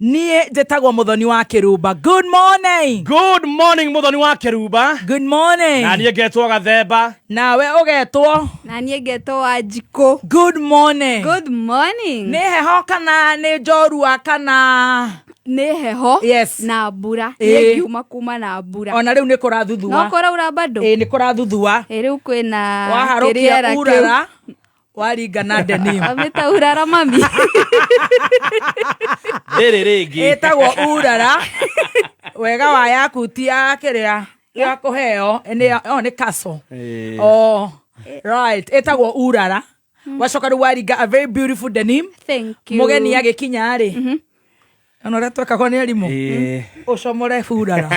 Nie jetagwo muthoni wa Kiruba. Good morning. Good morning muthoni wa Kiruba. Good morning. Na nie ngetwo Gathemba. Nawe ugetwo. Na nie ngetwo Wanjiko. Good morning. Good morning. Ni heho kana ni njorua kana ni heho yes. Na mbura ni ngiuma kuma na mbura ona riu ni kurathuthua no kuraura bado ni kurathuthua riu kwina waharukia urara waringa na denim amita urara mami ringi etagwo urara wega wa yaku ti akirira ya kuheo ni kaso right etagwo urara wacoka ru waringa a very beautiful denim. Thank you. Mugeni agikinya ri ano ratwekagwo ni arimu ucomore urara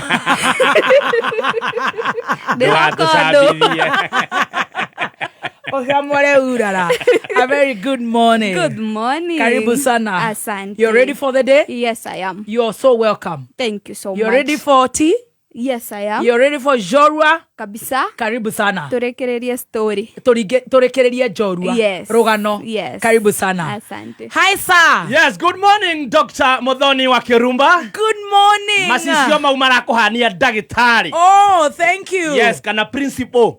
ucomore urara. A very good morning. Good morning. Karibu sana. Asante. You're ready for the day? Yes, I am. You're so welcome. Thank you so You're much. ready for tea? Yes, I am. You're ready for jorua? Kabisa. Karibu sana. Turekererie story. Turekererie jorua. Yes. Rogano. Yes. Karibu sana. Asante. Hi, sir. Yes, good morning Dr. Muthoni wa Kirumba. Good morning. Macicio mau marakuhania ndagitari. Oh, thank you. Yes, kana principal.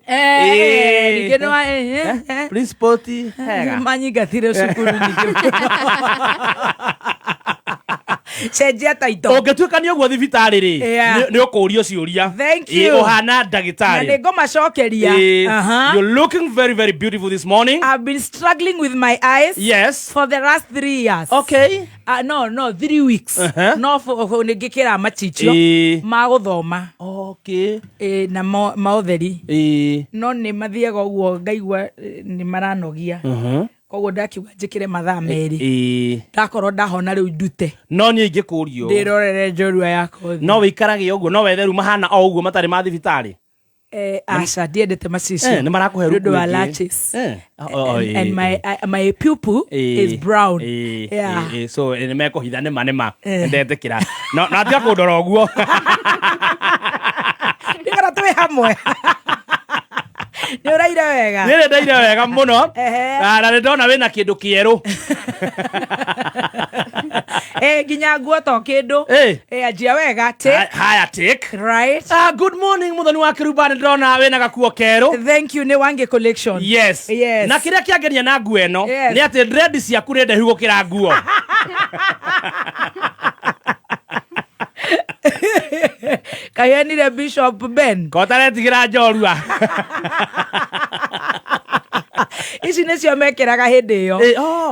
Principal ti hega. Manyigatire cukuru ningĩ. Cenjia taito. Ũngĩtuĩka nĩ ũguo thibitarĩ rĩ nĩ ũkũũrio ciũria. Thank you. Ũhana ndagĩtarĩ. Na nĩngũmacokeria. You're looking very very beautiful this morning. I've been struggling with my eyes. Yes. For the last 3 years. Okay. No, 3 weeks. No nĩngĩkĩra machicho ma gũthoma. Okay. Na maũtheri. No nĩ mathiaga ũguo ngaigua nĩ maranogia. Koguo ndakiuga njĩkĩre mathaa merĩ ndakorwo ndahona rĩu ndute no niĩ ingĩkũrio ndĩrorere njorua yakwa no wĩikarage ũguo no wetheru mahana o ũguo matarĩ ma thibitarĩ aca ndiendete macicio nĩ marakũhe rũndũ wa latches and my pupil is brown so nĩ mekũhitha nĩma ndetĩkĩra no atiga kũndora ũguo ndĩgara twĩ hamwe Nĩ wega. Nĩ ndaire wega mũno. Na ndona wĩna kĩndũ kĩerũ. Nginya nguo to kĩndũ. Anjia wega. Haya take. Right. Good morning muthoni wa Kiruba ndona wĩna gakuo kerũ. Thank you nĩ Wange collection. Yes. Na kĩrĩa kĩangenia na nguo ĩno nĩ atĩ dread ciaku nĩ ndehu gũkĩra nguo. Kayenire Bishop Ben. Kotaretigĩra njorua. Ici nĩcio mekĩraga hĩndĩ ĩyo.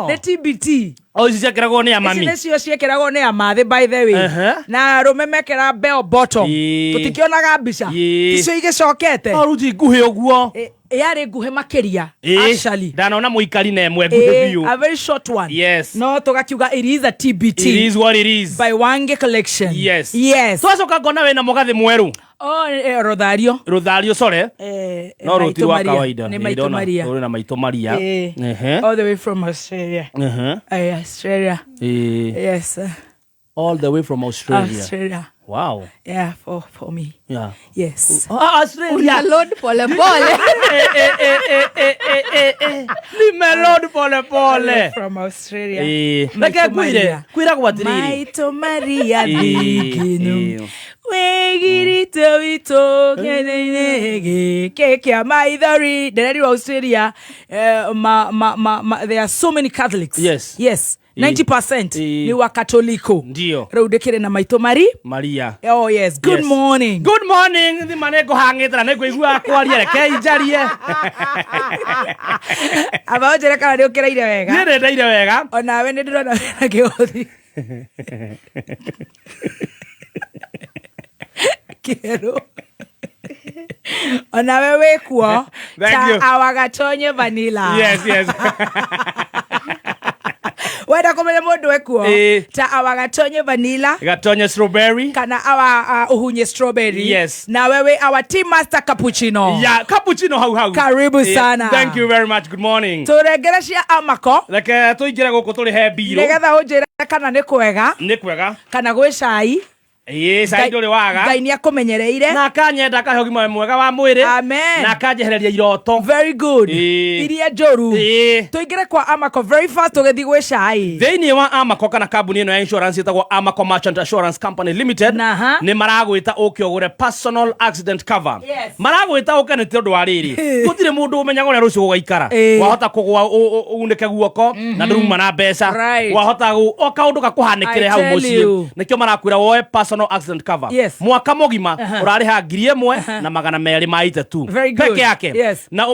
Nĩ TBT. Ici ciekĩragwo nĩ amami. Ici nĩcio ciekĩragwo nĩ amathĩ by the way. Na arũme mekĩra bell bottom. Tũtikĩonaga mbica. Icio igĩcokete. Ruti nguhĩ ũguo. Yarĩ nguhĩ makĩria. Actually. Ndanona mũikari na ĩmwe nguhĩ biũ. A very short one. Yes. No tũgakiuga it is a TBT. It is what it is. By Wange collection. Yes. Yes. Twacoka ngona wĩna mũgathĩ mwerũ. Rothario. Rothario sore. No ruti wa kawaida. Ni Maitũ Maria. Uri na Maitũ Maria. All the way from Australia. Australia. Yes. All the way from Australia. Australia. Wow. Yeah, for me. Yeah. Yes. Australia. Lord pole pole. Lord pole pole. From Australia. Like kuira kwatiriri. Maitũ Maria biginu. Wegirito wito kenege kekia maithori. There are Australia. There are so many Catholics. Yes. Yes. 90% ni wa Katoliko. Ndio. Rĩu ndĩkĩrĩ na Maitũ Maria. Oh yes. Good morning. Good morning. Thi maneko hangĩtara nĩ kũigua kwaria reke injarie. Aba njĩra kana nĩ ũkĩraire wega. Nĩ ndendaire wega. Ona we nĩ ndĩrona wĩna kĩgothi. Kĩerũ. Ona we wĩkuo. Ta awagatonye vanilla. Yes. Wenda kumenya mũndũ wekuo ta awagatonye vanilla gatonye strawberry kana awa uhunye strawberry. Yes. Na wewe our tea master cappuccino. Yeah, cappuccino hau. Karibu sana. Thank you very much. Good morning. Turegera cia amako. Reke tuingire gũkũ tũrĩ he mbirũ. Nĩgetha ũnjĩre kana nĩ kwega. Nĩ kwega. Kana gwĩ cai. Saidole waga. Ngai ni akumenyereire. Na kanyenda kahe ugima mwega wa mwiri. Amen. Na kanjehereria iroto. Very good. Iria njoru. Tuingire kwa Amako very fast tugethi gwe cai. Thĩinĩ wa Amako kana kambuni ĩno ya insurance ĩtagwo Amako Merchant Assurance Company Limited nĩ maragwĩta ũke ũgũre personal accident cover. Maragwĩta ũke nĩ tondũ wa rĩrĩ. Gũtirĩ mũndũ ũmenyaga ũrĩa rũciũ gũgaikara. Wahota kũgwa unĩke guoko na ndũruma na mbeca. Wahota o kaũndũ gakũhanĩkĩre hau mũciĩ. Nĩkĩo marakwĩra woe personal accident cover. Mwaka mũgima ũrarĩha 1,230 peke yake. Na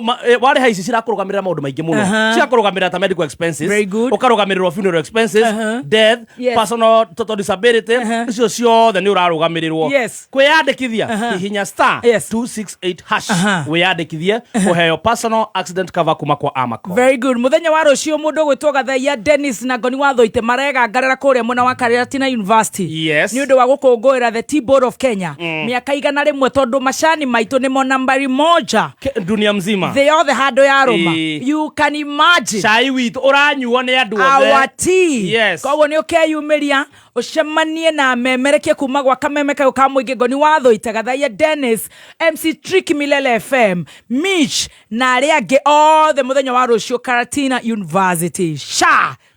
warĩha ici cirakũrũgamĩrĩra maũndũ maingĩ mũno. Cirakũrũgamĩrĩra ta medical expenses, ũkarũgamĩrĩrwo funeral expenses, death, personal total disability, icio ciothe nĩ ũrarũgamĩrĩrwo. Kwĩyandĩkithia hihinya *268# wĩyandĩkithie kũheo personal accident cover kuma kwa Amako. Very good. Muthenya wa rũciũ mũndũ gwĩtwo Gathaia Dennis na Ngoni wa Thoite maregangarĩra kũrĩa mwena wa Karatina University. Nĩ ũndũ wa gũkũngũĩra the Tea Board of Kenya. Miaka 100 tondũ macani maitũ nĩmo nambari 1 dunia mzima. Thĩ yothe handũ ya Roma. You can imagine. Chai witũ ũranyuo nĩ andũ othe. Our tea. Koguo nĩ ũkeyumĩria ucemanie na memerekie kuma gwa kameme kayo ka mũingĩ Ngoni wa Thoite Gathaia Dennis MC Trick Milele FM Mitch na arĩa angĩ othe mũthenya wa rũciũ Karatina University.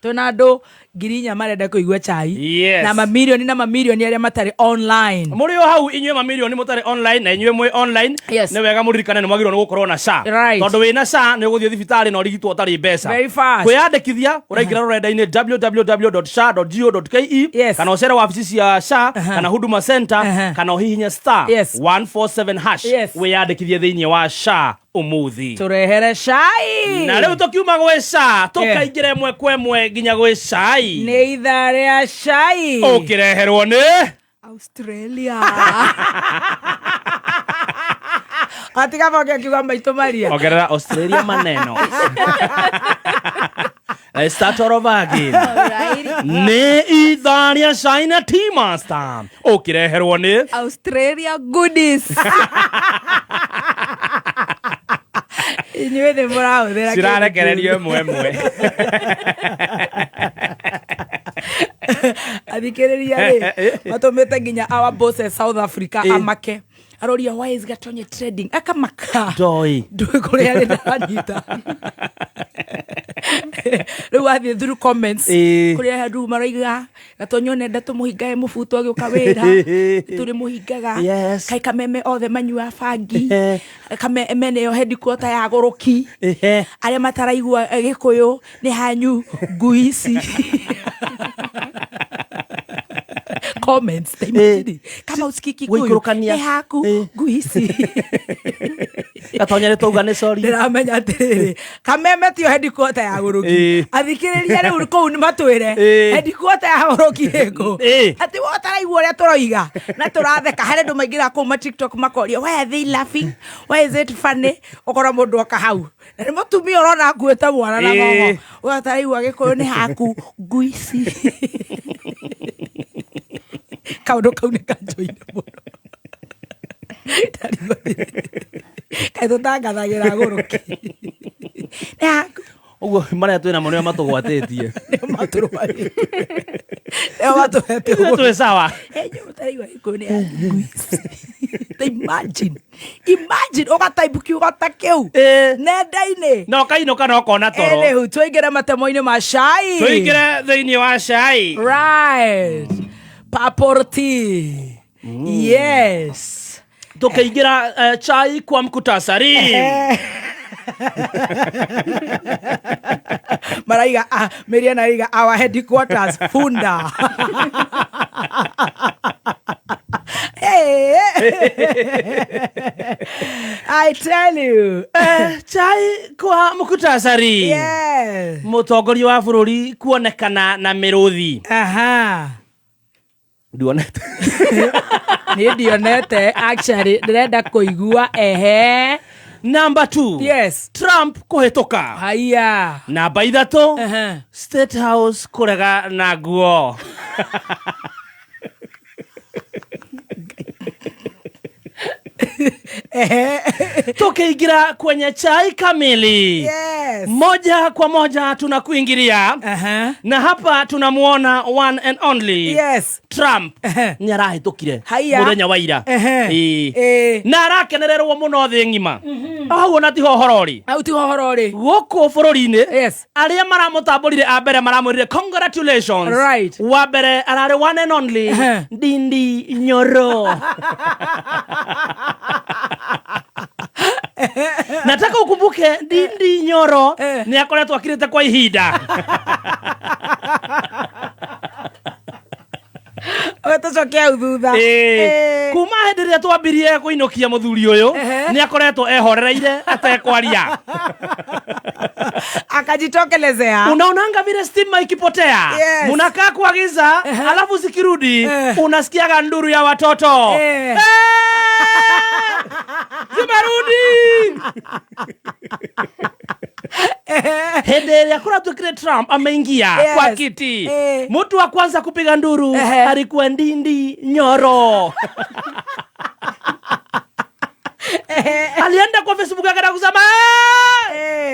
Tonado girinya marenda kũigua chai na mamilioni arĩa matarĩ online. Muri o hau inyuĩ mamilioni mũtarĩ online na inyuĩ mwĩ online nĩ wega mũririkane nĩ mwagĩrĩirwo nĩ gũkorwo na SHA. Tondũ wĩna SHA nĩ ũgũthiĩ thibitarĩ na ũrigitwo ũtarĩ mbeca. Kwĩyandĩkithia ũraingĩra rũrenda-inĩ www.sha.go.ke kana ũcere wabici cia SHA kana Huduma Center kana ũhihinye *147# wĩyandĩkithie thĩinĩ wa SHA umuthi. Turehere cai. Na rĩu tũkiuma gwĩ SHA tũkaingĩra ĩmwe kwa ĩmwe nginya gwĩ cai. Nĩ ithaa rĩa cai. Ũkireherwo nĩ Australia. Atiga moke kiuga maitũ Maria. Ongerera Australia maneno. Start all over again. Nĩ ithaa rĩa cai na Tea Master. Ũkireherwo nĩ Australia goodies. Inyuĩ nĩ mũrahũthĩra cirarekererio ĩmwe. Athikĩrĩria rĩ matũmĩte nginya our bosses South Africa amake aroria why is Gatonye trading akamaka ndoi kũrĩa arĩ ndaranyita rĩu athiĩ through comments kũrĩa andũ maraiga Gatonye nenda tũmũhingae mũbuto agĩũka wĩra tũrĩ mũhingaga kai kameme othe manyua bangi kameme nĩyo headquarter ya gũrũki arĩa mataraigua Gĩkũyũ nĩ hanyu ngui ici. Comments kama usikiki kuyu haku nguisi Gatonye nĩ tauga nĩ sorry ndiramenya atiriri kameme tio headquarter ya gũrũki athikĩrĩria rĩu kũu nĩ matwĩre headquarter ya gũrũki ĩkũ ati wotaraigua ũrĩa tũroiga na tũratheka harĩ andũ maingĩra kũu ma TikTok makoria why are they laughing, why is it funny ũkora mũndũ oka hau na nĩ mũtumia ũrona akuĩte mwana na gogo wotaraigua Gĩkũyũ nĩ haku nguisi kaũndũ kau nĩ kanjoine mũno kaĩ tũtangathagĩra gũrũki nĩ haku ũguo marĩa twĩna mo nĩo matũgwatĩtie nĩo matũhete twĩ sawa mũtaraigua Gĩkũyũ nĩ haku imagine ũgataibu kiugo ta kĩu nenda-inĩ no kainũka no kona toro rĩu tũingĩre matemo-inĩ ma cai tũingĩre thĩinĩ wa cai right paporti yes tukaingira chai kwa mkutasari maraiga Miriam araiga our headquarters Funda. I tell you chai kwa mkutasari yes mũtongoria wa bũrũri kuonekana na mĩrũthi ndionete nĩ ndionete actually ndĩrenda kũigua Number 2 yes Trump kuhetoka haya namba 3 Statehouse kurega na nguo Tukiingira kwenye chai kamili. Yes. Moja kwa moja tunakuingilia. Na hapa tunamuona one and only. Yes. Trump. Nyarahitũkire muthenya wa ira. Na arakenererwo muno thĩ ng'ima. Hau na ti hohorori. Au ti hohorori. Gũkũ bũrũri-inĩ. Yes. Arĩa maramũtambũrire a mbere maramwĩrire congratulations. Right. Wa mbere ararĩ one and only. Ndindi Nyoro. Nataka ukumbuke Ndindi Nyoro ni akoretwo akirite kwa ihinda. Otacokea uthutha. Kuma hĩndĩ ĩrĩa twambirie kũinũkia mũthuri ũyũ ni akoretwo ehorereire atekwaria. Akajitokelezea. Unaonanga vile stima ikipotea. Munakaa kwa giza alafu zikirudi unasikiaga nduru ya watoto. Zimerudi. Hĩndĩ ĩrĩa kũratwĩkire Trump ameingia kwa kiti, mtu wa kwanza kupiga nduru alikuwa Ndindi Nyoro. Alienda kwa Facebook akaenda kusema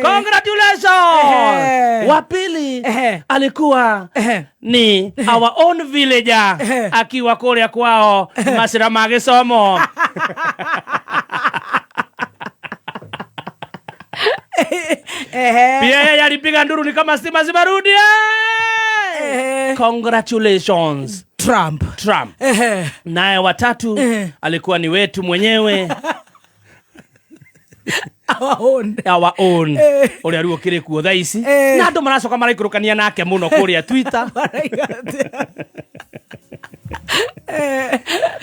congratulations. Wa pili alikuwa ni our own villager akiwa kule kwao Masira Magisomo. Pia yeye alipiga nduru ni kama stima zimerudi. Congratulations Trump. Naye watatu alikuwa ni wetu mwenyewe. Our own. Ule aliwo kire kuo thaisi. Na ndo maracoka maraikũrũkania nake muno kũrĩa Twitter.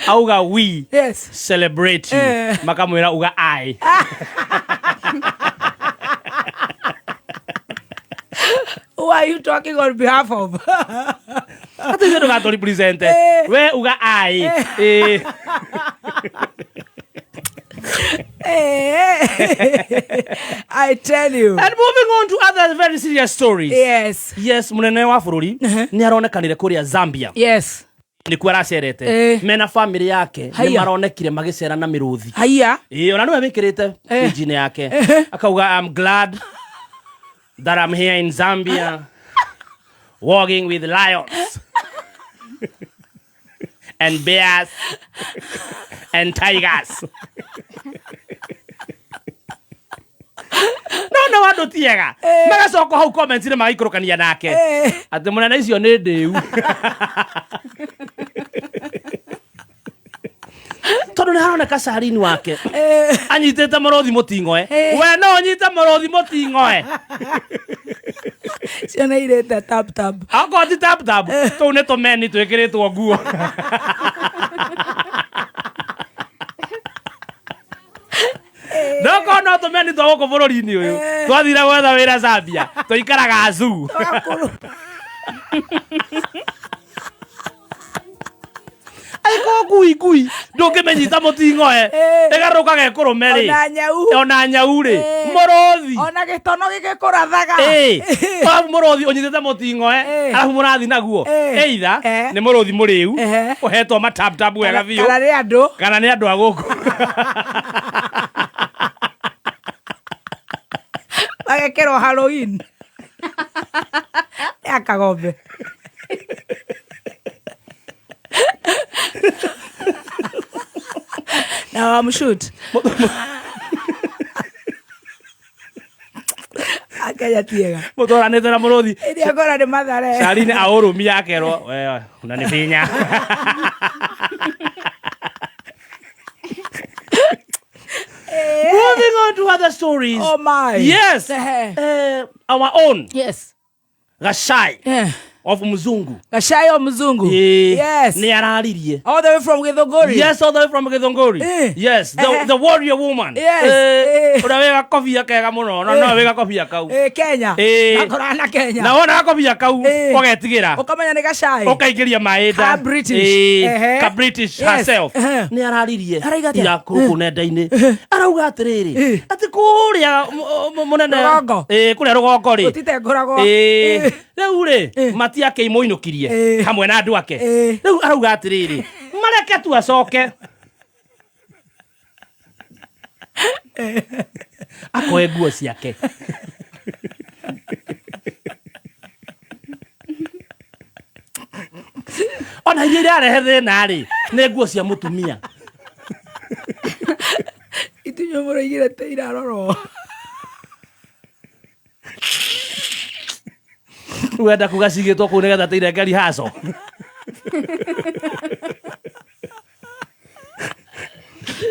Auga we celebrate you. Makamwĩra uga I. Who are you talking on behalf of? Ati ndo gato represent. We uga I. I tell you. And moving on to other very serious stories. Yes, munene wa bururi ni aronekanire kuria Zambia. Ni kwa racerete. Mena family yake ni maronekire magicera na miruthi. Ona niwe wikirite page yake. Akauga I'm glad that I'm here in Zambia walking with lions and bears and tigers. No wando tiega. Magacoka hau comments ile magaikũrũkania nake. Ati munene icio nĩ ndĩu. Tondu nĩ haroneka carini wake anyitĩte mũrũthi mũting'oe. We no nyite mũrũthi mũting'oe. Ciana irĩte tap tap. Akoti tap tap. Tũu nĩ tũmeni twĩkĩrĩtwo nguo. Doko no tũmeni twa gũkũ bũrũri-inĩ ũyũ. Twathire gwetha wĩra Zambia. Tũikaraga zoo. Aiko gui ndũngĩmenyita mũting'oe. Ĩgarũrũka gekũrũme rĩ. Ona nyau rĩ. Mũrũthi. Ona gĩtono gĩgĩkũrathaga. Alafu mũrũthi ũnyitĩte mũting'oe. Alafu mũrathi naguo. Either nĩ mũrũthi mũrĩu. Ũhetwo matap tap wega biũ. Kana nĩ andũ a gũkũ. Agekĩrwo Halloween. Ya kagombe. Now I'm shoot. Akaya tiega. Motora nĩ tena mũrũthi. Ĩrĩa ngora nĩ mathare. Carini aũrũmia akerwo we unanifinya. Moving on to other stories. Oh my. Yes. Our own. Gachagua. Of Mzungu. Gachagua Mzungu. Yes. Ni araririe. All the way from Githunguri. Yes, all the way from Githunguri. Yes, the warrior woman. Yes. Ura wega kofia kega muno. No wega kofia kau. Kenya. Akorana Kenya. Na wona kofia kau ũgetigira. Ukamenya ni Gachagua. Ũkaingĩria maĩnda. Ka British. Ka British herself. Ni araririe. Ira kũrũkũ nenda-inĩ. Arauga atĩrĩrĩ. Ati kũrĩa mũnene. Kũrĩa rũgongo rĩ. Ũtite ngoragwo. Rĩu rĩ mati ake imoinũkirie hamwe na andũ ake. Rĩu arauga atĩrĩrĩ mareke tu acoke. akoe nguo ciake ona iria irarehe thina ri nĩ nguo cia mũtumia itunyo mũraigire te irarorwo wenda kuga cigĩtwo kũu nĩgetha teirengeri haco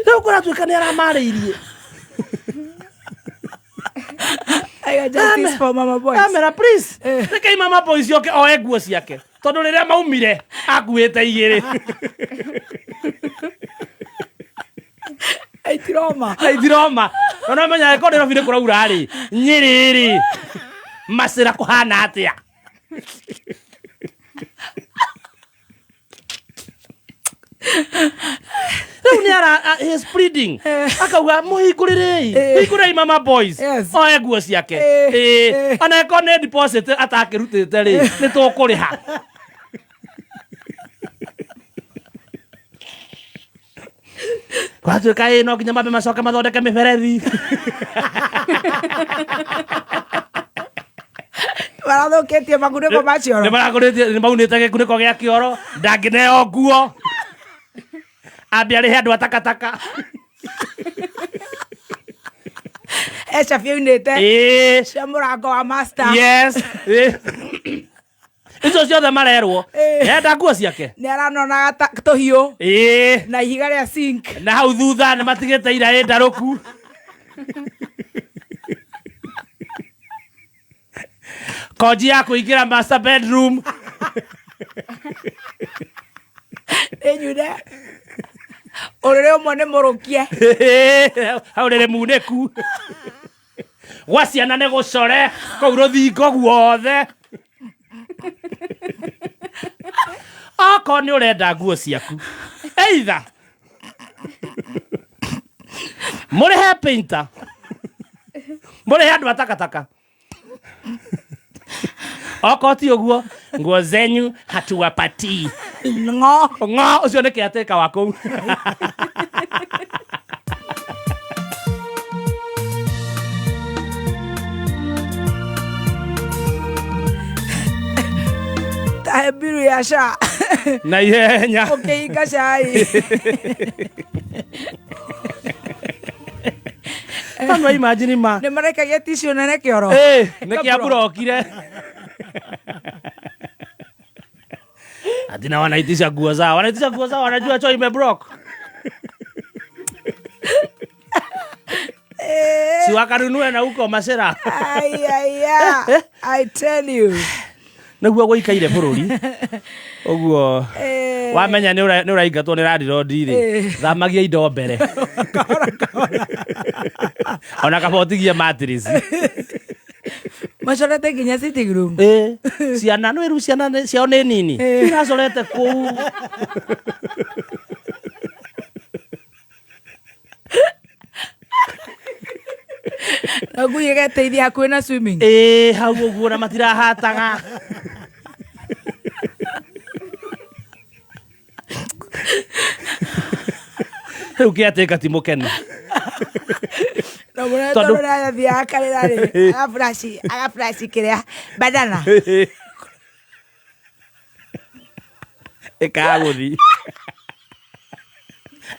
rĩu kũratuĩka nĩ aramarĩirie I got justice for Mama Boys. Amera, please. Rekei Mama Boys yoke oe nguo ciake. Tondu riria maumire akuite igiri. Aitiroma. Ona menya ko ndiro bire kuraura ri. Nyiriri. Masira kuhana atia. He is pleading. Akauga muhingurei Mama Boys. Oe nguo ciake. Ana ko ne deposit atakirutite ri ni tukuriha. Kwa tu kai no kinya mabe macoka mathondeke miberethi. Barathoketie makuniko macio. Ni barakoretie ni maunite gikuniko gia kioro ndangineo nguo. Ambia rihe andu atakataka. Echa fiunite. Cia murango wa master. Yes. Icio ciothe marerwo. Enda nguo ciake. Ni aranona tuhiu. Na ihiga ria sink. Na hau thutha ni matigite ira ndaruku. Koji ya kuingira master bedroom. Enyude. Orere omone murukie. Hau rere muneku. Wasiana ne gucore kou ruthingo guothe. Oko ni urenda nguo ciaku. Either murehe painter. Murehe andu atakataka. Oko ti uguo nguo zenyu hatuwapatii. Ngo ucio ni kiateka wako. Tahebiru ya sha. Na ihenya. Okay, kashai. Kama imagine ma. Ne mareka getisho nene kioro. Ne kiaburokire. Adina wanaitisha nguo zao. Wanajua cho imebroke. Si wakarunue na huko masera. I tell you. Naguo goikaire bururi. Oguo. Wamenya ni uraingatwo ni radio ndiri. Thamagia indo mbere. Ona kabotigia mattress. Macorete nginya sitting room. Ciana no iru ciana ciao ni nini. Iracorete kuu. Aguye geteithia kwina swimming. Hau uguo na matirahataga. Ukiateka timukeni. No mwana toro ya thia karerare. Agaflashi kiria badana. Ekaguthi.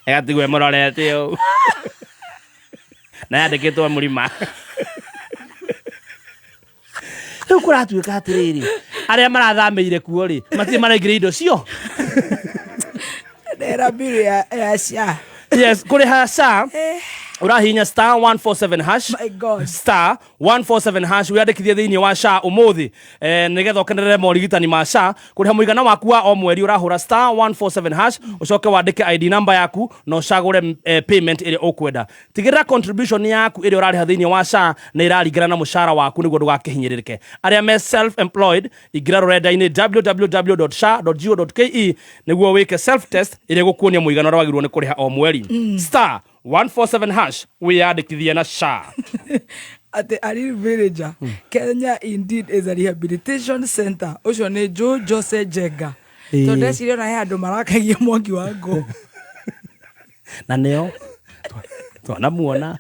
Egatigwe mororete o. Na yandikitwo murima. Riu kuratuika atiriri. Aria marathameire kuo ri, matie maraigire indo cio. Era biru ya sha. Yes, kuri ha sha. Urahinya star 147 hash. My God. Star 147 hash wiyandikithie thiini wa sha umuthi nigetha ukenerere morigitani ma sha kuri ha muigana waku wa o mweri urahura star 147 hash ucoke wandike ID number yaku no cagure payment iri ukwenda tigirira contribution yaku iri urariha thiini wa sha na iraringana na mushara waku niguo ndugakihinyiririke aria me self employed igira rurenda-ini www.sha.go.ke niguo wike self test iri gukuonia muigana uragirwo ni kuriha o mweri star 147 hash wiyandikithie na sha. At the Ari Villager, Kenya indeed is a rehabilitation center. Ucio ni Jose Jega. Tonde cirio na andu marakagia mwangi wa ngo. Na neo. Twana muona.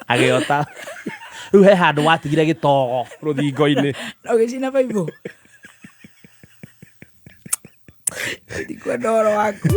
agiota riu he handu watigire gitogo ruthingo-ini ugicina baibu ndikwa ndoro waku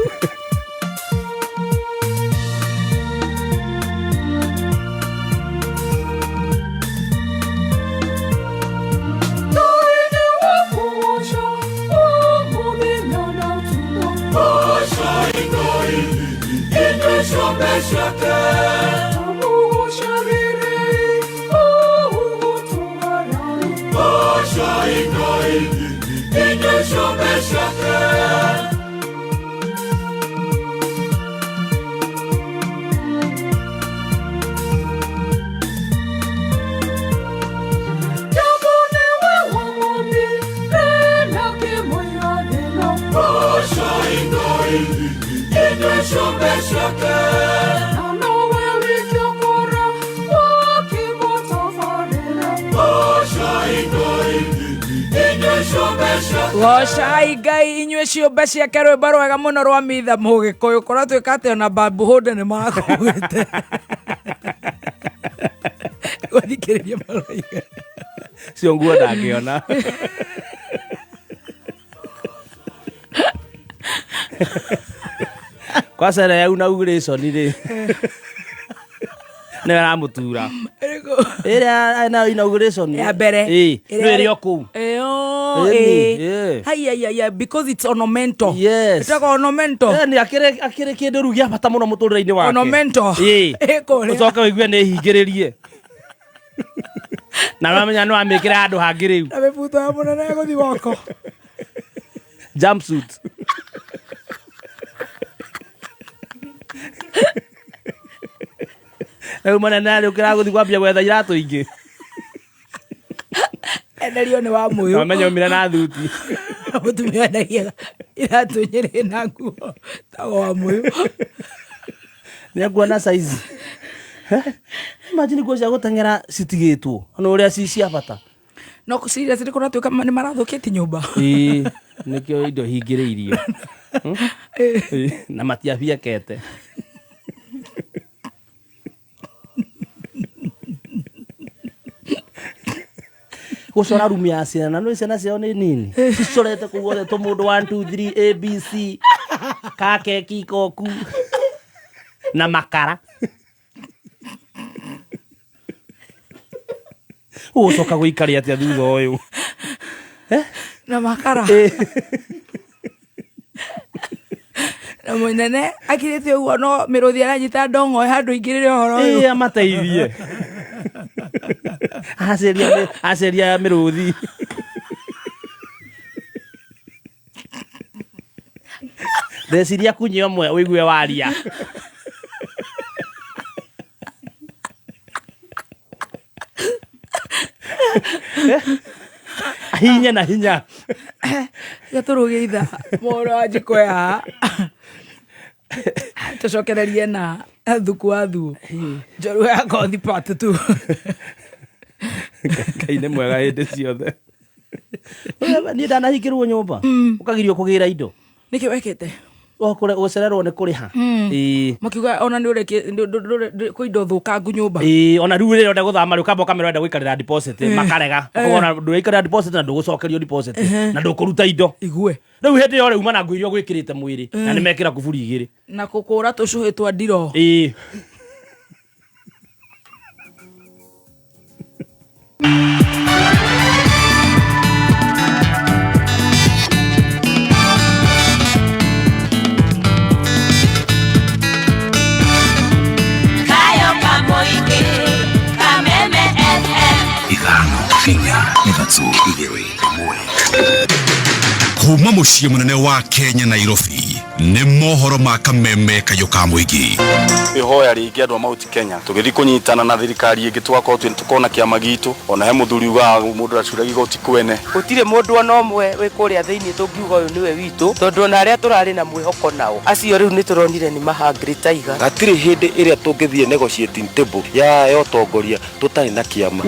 Gocai Ngai inyue ciũmbe ciake rwĩmbo rwega mũno rwa mitha mũgĩkũyũ korwo twĩkate ona babu hũnde nĩ marakuĩte gũthikĩrĩria maroiga cio nguo ndangĩona kwacere yau na ugurĩconi-rĩ nĩwe aramutura ĩrĩa na inauguration ya mbere nĩwe kũu Hey, because it's ornamental. Yes. It's like ornamental. Ni akire kindu ru gia bata muno muturire-ini wake. Ornamental. Ucoka wigue ni hingiririe. Na wamenya no amikire andu hangi riu. Na bebuto ya munene guthi wako. Jumpsuit. Ewe munene riu kira guthi kwambia gwetha iratu ingi. Enderio ni wa Muhiu. Wamenya umire na thuti. Mutumia ndagia iratu nyiri na nguo. Tago wa Muhiu. Ni nguona size. Imagine cia gutengera citigitwo. Ono uria cia bata. No serious ni kuna tuka ni marathukiti nyumba. Nikio indo hingiriirio. Na matiabia kete. Gũcora rumu ya ciana no ciana ciao nĩ nini cicorete kũguothe tũmũndũ 1 2 3 ABC kakeki koku na makara ũcoka gũikaria atĩa thutha ũyũ na makara na munene akirite uguo no miruthi aranyita ndongo handu ingirire horo uyu amateithie aceria miruthi ndeciria kunyi omwe wigue waria hinya na hinya gaturuge ithaa moro ajikoya tucokererie na thuku wa thu njoru ya kothi part 2 Ngai mwega hĩndĩ ciothe ni ndanahingĩrwo nyũmba ũkagirio kũgĩra indo nĩkĩ wekĩte gũcererwo nĩ kũrĩha makiuga ona nĩ ũreke kwĩ indo thũkangu nyũmba ona rĩu rĩrĩa ũrenda gũthama rĩ ũkamba ũkamera ũrenda gũikarĩra deposit makarega ona ndũrĩikarĩra deposit na ndũgũcokerio deposit na ndũkũruta indo igue rĩu hĩndĩ ĩyo rĩuma na nguo iria ũgwĩkĩrĩte mwĩrĩ na nĩ mekĩra kuburi igĩrĩ na kũkũra tũcũhĩ twa ndiro Kuma muciĩ munene wa Kenya Nairobi nĩ mohoro ma kameme kayo ka mũingĩ ihoya rĩngĩ andũ a Mount Kenya tũgĩthiĩ kũnyitana na thirikari ĩngĩ twakorwo tukona kĩama gitu ona he mũthuri uga mũndũ acuraga igoti kwene gũtirĩ mũndũ ona ũmwe wĩ kũrĩa thĩinĩ tũngiuga ũyũ nĩwe witũ tondũ ona arĩa tũrarĩ na mwĩhoko nao acio rĩu nĩ tũronire nĩ mahangri tiger gatirĩ hĩndĩ ĩrĩa tũngĩthiĩ negotiating table ya ũtongoria tũtarĩ na kĩama